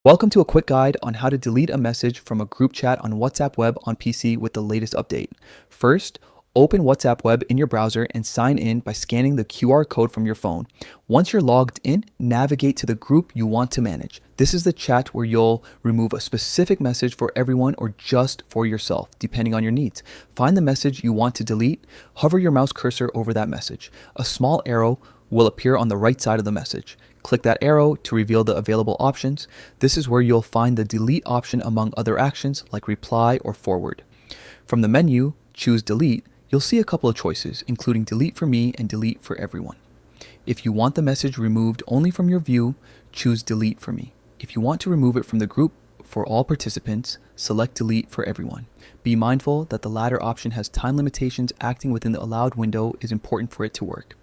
Welcome to a quick guide on how to delete a message from a group chat on WhatsApp Web on PC with the latest update. First, open WhatsApp Web in your browser and sign in by scanning the QR code from your phone. Once you're logged in, navigate to the group you want to manage. This is the chat where you'll remove a specific message for everyone or just for yourself, depending on your needs. Find the message you want to delete, hover your mouse cursor over that message. A small arrow will appear on the right side of the message. Click that arrow to reveal the available options. This is where you'll find the delete option among other actions like reply or forward. From the menu, choose delete. You'll see a couple of choices, including delete for me and delete for everyone. If you want the message removed only from your view, choose delete for me. If you want to remove it from the group for all participants, select delete for everyone. Be mindful that the latter option has time limitations. Acting within the allowed window is important for it to work.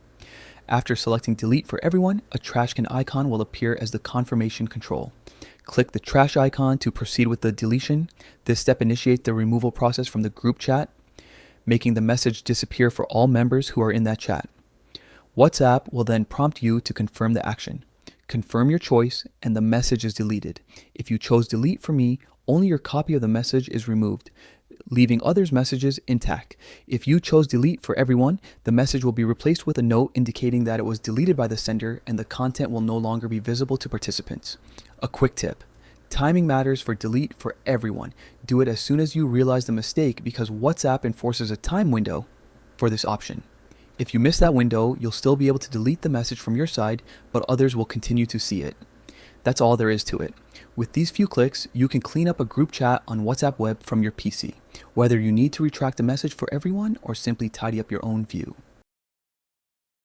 After selecting delete for everyone, a trash can icon will appear as the confirmation control. Click the trash icon to proceed with the deletion. This step initiates the removal process from the group chat, making the message disappear for all members who are in that chat. WhatsApp will then prompt you to confirm the action. Confirm your choice and the message is deleted. If you chose delete for me, only your copy of the message is removed, leaving others' messages intact. If you chose delete for everyone, the message will be replaced with a note indicating that it was deleted by the sender and the content will no longer be visible to participants. A quick tip: timing matters for delete for everyone. Do it as soon as you realize the mistake because WhatsApp enforces a time window for this option. If you miss that window, you'll still be able to delete the message from your side, but others will continue to see it. That's all there is to it. With these few clicks, you can clean up a group chat on WhatsApp Web from your PC, whether you need to retract a message for everyone or simply tidy up your own view.